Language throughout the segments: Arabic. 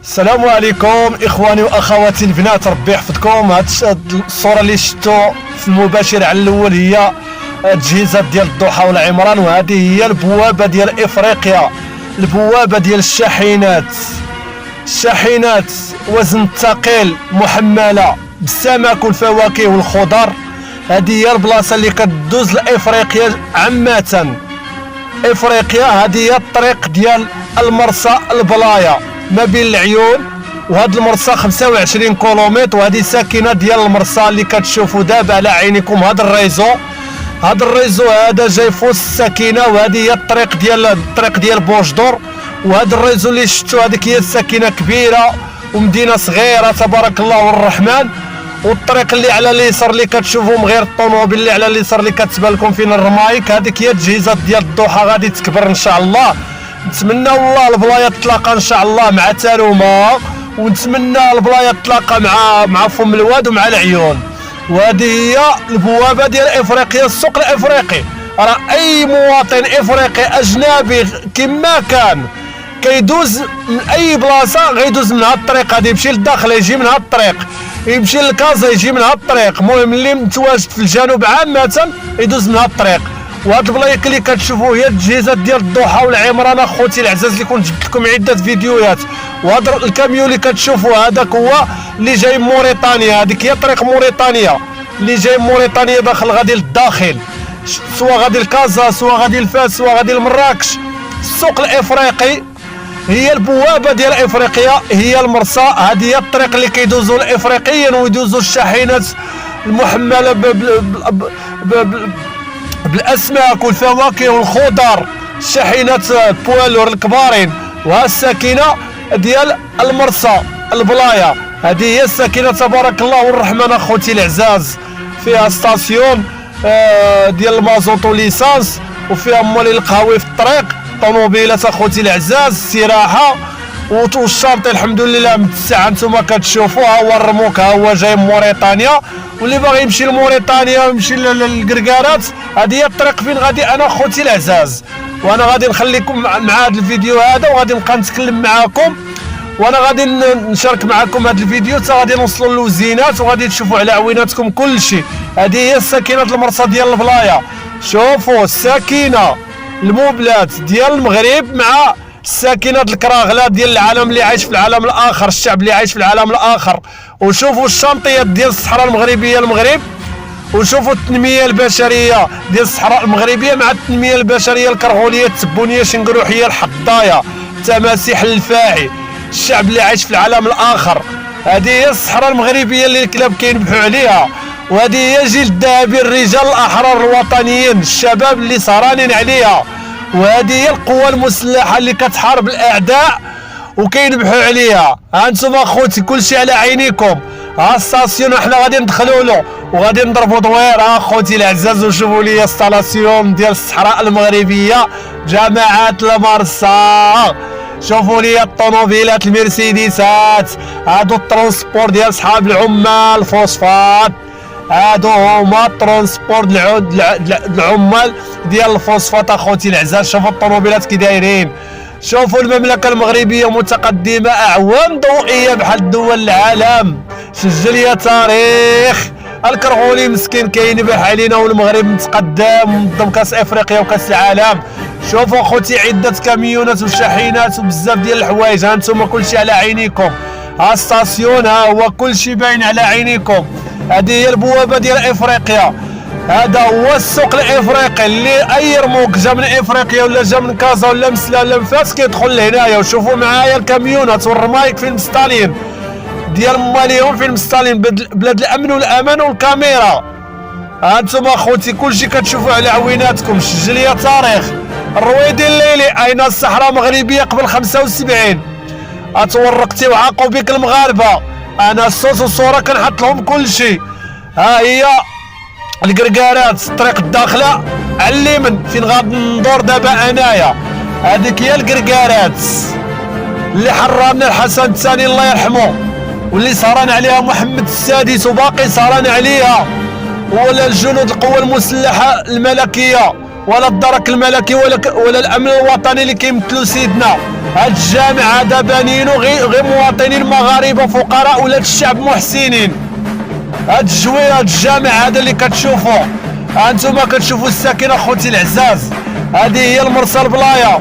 السلام عليكم اخواني واخواتي البنات، ربي يحفظكم. هاد الصوره اللي شفتوا في المباشر على الاول هي تجهيزات ديال الضحى والعمران، وهذه هي البوابه ديال افريقيا، البوابه ديال الشاحنات وزن ثقيل محمله بالسمك والفواكه والخضر. هذه هي البلاصه اللي كدوز لافريقيا عامه. افريقيا هذه هي الطريق ديال المرسى البلايا ما بين العيون، وهذا المرسى 25 كيلومتر، وهذه ساكنه ديال المرسى اللي كتشوفوا دابا على عينيكم. هذا الريزو هذا جاي في وسط الساكنه، وهذه هي الطريق ديال بوجدور. وهذا الريزو اللي شفتوا هذيك هي الساكنه كبيره ومدينه صغيره تبارك الله الرحمن. والطريق اللي على اليسار اللي كتشوفوهم غير الطوموبيل اللي على اليسار اللي كتبان لكم فين الرمايك، هذيك هي التجهيزات ديال الضحى غادي تكبر ان شاء الله. نتمنى والله البلايا تلاقى ان شاء الله مع تاروما، ونتمنى البلايا تلاقى مع فم الواد ومع العيون. وهذه هي البوابه ديال افريقيا، السوق الافريقي. راه اي مواطن افريقي اجنبي كما كان كيدوز من اي بلاصه غيدوز من هاد الطريق هادي، يمشي للداخل يجي من هاد الطريق، يمشي لكازا يجي من هاد الطريق. المهم اللي متواجد في الجنوب عامه يدوز من هاد الطريق. وهاد البلايك اللي كتشوفوا هي التجهيزات ديال الضحى والعمران اخوتي العزاز، اللي كنت جبت لكم عده فيديوهات. وهذا الكاميون اللي كتشوفوا هذاك هو اللي جاي من موريتانيا، هذيك هي طريق موريتانيا اللي جاي من موريتانيا داخل غادي للداخل، سواء غادي لكازا سواء غادي لفاس سواء غادي لمراكش. السوق الافريقي هي البوابه ديال افريقيا، هي المرسى. هذه هي الطريق اللي كيدوزوا الافريقيين ويدوزوا الشاحنات المحمله بالاسماك والفواكه والخضر، الشاحنات البوالور الكبارين. وها الساكنه ديال المرسى البلايا، هذه هي الساكنه تبارك الله الرحمن اخوتي العزاز. فيها ستاسيون ديال المازوط وليسانس، وفيها مولي القهوي في الطريق، طوموبيلات اخوتي العزاز، استراحه والشرطي الحمد لله متسع. انتم كتشوفوها هو الرموك، ها هو جاي من موريتانيا، واللي باغي يمشي لموريتانيا ويمشي للكركارات هذه هي الطريق فين غادي انا اخوتي العزاز. وانا غادي نخليكم مع هذا الفيديو هذا، وغادي نبقى نتكلم معاكم، وانا غادي نشارك معكم هذا الفيديو حتى غادي نوصلوا للوزينات وغادي تشوفوا على عويناتكم كل شيء. هذه هي الساكنه المرسى ديال البلايا. شوفوا الساكنه المبلات ديال المغرب مع الساكنه الكراغله ديال العالم اللي عايش في العالم الاخر، الشعب اللي عايش في العالم الاخر. وشوفوا الشنطيات ديال الصحراء المغربيه المغرب، وشوفوا التنميه البشريه ديال الصحراء المغربيه مع التنميه البشريه الكرغوليه التبونيه شنقروحيه الحضايه تماسيح الفاعي، الشعب اللي عايش في العالم الاخر. هذه هي الصحراء المغربيه اللي الكلاب كينبحوا عليها، وهذه هي جيل الذهبي الرجال الاحرار الوطنيين الشباب اللي سهرانين عليها. وهذه هي القوى المسلحه اللي كتحارب الاعداء وكينبحوا عليها. ها انتم اخوتي كلشي على عينيكم. ها الستاسيون احنا غادي ندخلوا له وغادي نضربوا دوير. ها اخوتي العزاز وشوفوا لي انستالاسيون ديال الصحراء المغربيه، جماعات المرسى. شوفوا لي الطوموبيلات المرسيدسات، هادو الترونسبور ديال صحاب العمال الفوسفات، هادو هما الترونسبور العمال ديال الفوسفات اخوتي العزاز. شوفوا الطوموبيلات كي دايرين. شوفوا المملكه المغربيه متقدمه اعوام ضوئيه بحال دول العالم. سجل يا تاريخ. الكرغولي مسكين كينبح علينا والمغرب متقدم منظم كاس افريقيا وكاس العالم. شوفوا اخوتي عده كاميونات وشاحنات وبزاف ديال الحوايج. ها انتم كلشي على عينيكم. ها ستاسيون ها هو كلشي باين على عينيكم. هذه هي البوابه ديال افريقيا. هذا هو السوق الافريقي اللي اي رموك جا من افريقيا ولا جا من كازا ولا مسلا ولا فاس كيدخل لهنايا. وشوفوا معايا الكاميونات والرمايك فين مستالين ديال ماليهم، فين مستالين بلاد الامن والامان والكاميرا. ها انتم اخوتي كلشي كتشوفوا على عويناتكم. سجل يا تاريخ. الرويدي الليلي اين الصحراء المغربيه قبل 75. اتورقتي وعاقوا بك المغاربه. انا الصوت والصوره كنحط لهم كلشي. ها هي الكركارات الطريق الداخله على اليمين فين غادي ندور دابا انايا. هذيك هي الكركارات اللي حررنا الحسن الثاني الله يرحمه، واللي سهران عليها محمد السادس وباقي سهران عليها، ولا الجنود القوى المسلحه الملكيه ولا الدرك الملكي ولا الامن الوطني اللي كيمثلوا سيدنا. هاد الجامع هذا بانينو غير مواطنين مغاربه فقراء ولاد الشعب محسنين. هاد الجامع هذا اللي كتشوفوا انتم كتشوفوا الساكنه خوتي العزاز، هذه هي المرسى البلايه.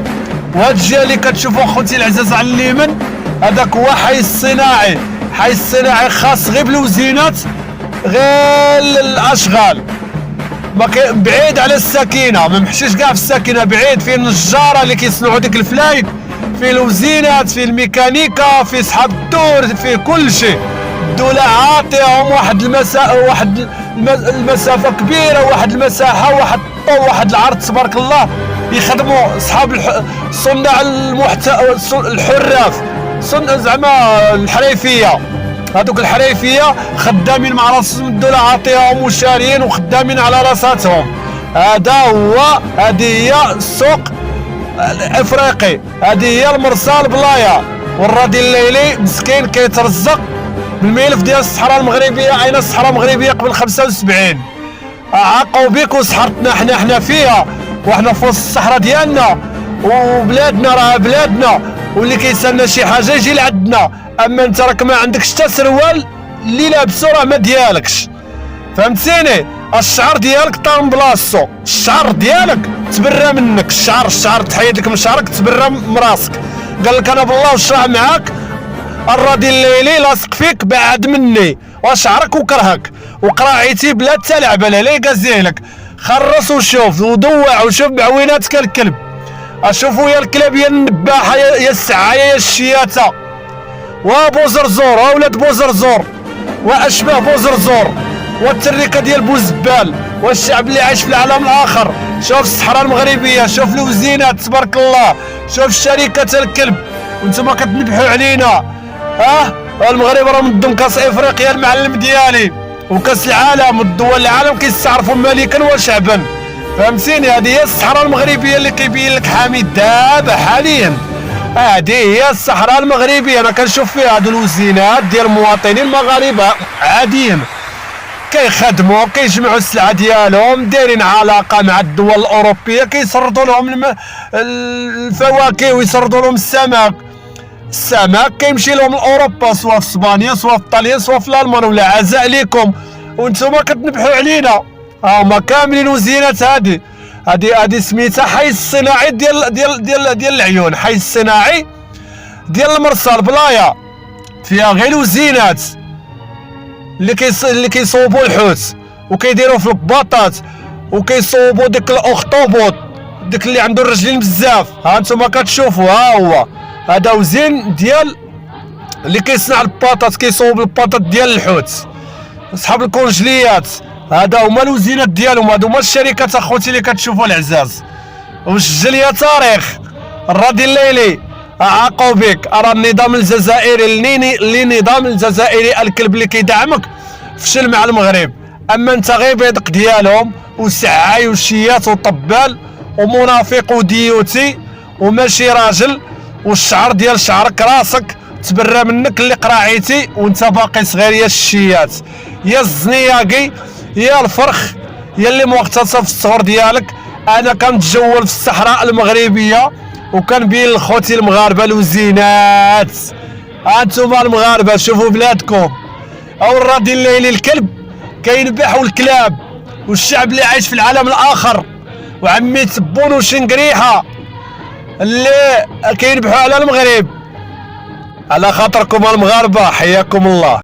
وهاد الجهه اللي كتشوفوا خوتي العزاز على اليمين هذاك هو حي الصناعي. حي الصناعي خاص غير بالوزينات غير الاشغال، بعيد على الساكنه، ما مشيش كاع في الساكنه، بعيد فيه النجاره اللي كيصنعوا ديك الفلايك، فيه الوزينات، فيه الميكانيكا، فيه صحاب الدور، فيه كل شيء. الدولة عاطيهم واحد المسافة كبيرة، واحد المساحة، واحد الطول، واحد العرض تبارك الله. يخدموا اصحاب صناع الحراف، زعما الحريفية، هذوك الحريفية خدامين مع راسهم، الدولة عاطيهم وشاريين وخدامين على راساتهم. هذه هي السوق الافريقي، هذه هي المرسى البلايه. والرادي الليلي مسكين كيترزق بالملف ديال الصحراء المغربيه. اين الصحراء المغربيه قبل 75؟ عاقوا بك وسحرتنا حنا فيها، وحنا في وسط الصحراء ديالنا، وبلادنا راه بلادنا، واللي كيسالنا شي حاجه يجي لعندنا. اما انت راك ما عندكش حتى سروال اللي لابسو راه ما ديالكش، فهمتيني؟ الشعر ديالك طار بلاصتو، الشعر ديالك تبرى منك، الشعر تحيد لك من شعرك تبرى من راسك. قال لك انا بالله وشرع معاك، الرادي الليلي لاصق فيك بعد مني، وشعرك وكرهك وقراعيتي بلا تلعب على لي قازيلك. خرص وشوف ودوع وشوف بعويناتك الكلب، اشوفوا يا الكلاب يا النباحه يا السعايه يا الشياته وابو زرزور واولاد بو زرزور واشباه بو زرزور والتركه ديال بوزبال والشعب اللي عايش في العالم الاخر. شوف الصحراء المغربيه، شوف الوزينات تبارك الله، شوف الشركه الكلب، وانتم كتنبحوا علينا. المغرب راه منظم كاس افريقيا المعلم ديالي، وكاس العالم والدول العالم كيستعرفوا ملكا وشعبا، فهمتيني؟ هذه هي الصحراء المغربيه اللي كيبين لك حميد دابا حاليا. هذه هي الصحراء المغربيه. انا كنشوف فيها هذو الوزينات ديال المواطنين المغاربه عاديين كيخدموا، كيجمعوا السلعه ديالهم، دايرين علاقه مع الدول الاوروبيه، كيسردوا لهم الفواكه ويسردوا لهم السمك كيمشي لهم لاوروبا، سواء في اسبانيا سواء في ايطاليا سواء في الالمان. ولا عزاء ليكم وانتم كتنبحوا علينا. هما كاملين وزينات. هذه سميتها حي الصناعي ديال العيون، حي الصناعي ديال المرسى البلايه، فيها غير الوزينات اللي كيصوبوا الحوت وكيديروا في الباطات وكيصوبوا ديك الاخطبوط، ديك اللي عنده الرجلين بزاف. ها انتم كتشوفوا، هو هذا وزين ديال اللي كيصنع الباطات، كيصوب الباطات ديال الحوت، اصحاب الكونجليات. هذا هما الوزينات ديالهم، هادو هما الشركات اخوتي اللي كتشوفوا العزاز. وسجل يا تاريخ الرادي الليلي، عاقوا بك. ارى النظام الجزائري النظام الجزائري الكلب اللي كيدعمك فشل مع المغرب. اما انت غير بيدق ديالهم وسعاي وشيات وطبال ومنافق وديوتي وماشي راجل، والشعر ديال شعرك راسك تبرى منك اللي قراعيتي وانت باقي صغير يا الشيات يا الزنياقي يا الفرخ يا اللي مغتصب في الصغر ديالك. انا كنتجول في الصحراء المغربيه وكنبين لخوتي المغاربه الوزينات. انتم المغاربه شوفوا بلادكم. او الرادي الليلي الكلب كينبحوا الكلاب، والشعب اللي عايش في العالم الاخر وعمي تبون وشنقريحه اللي كينبحوا على المغرب. على خاطركم المغاربه حياكم الله.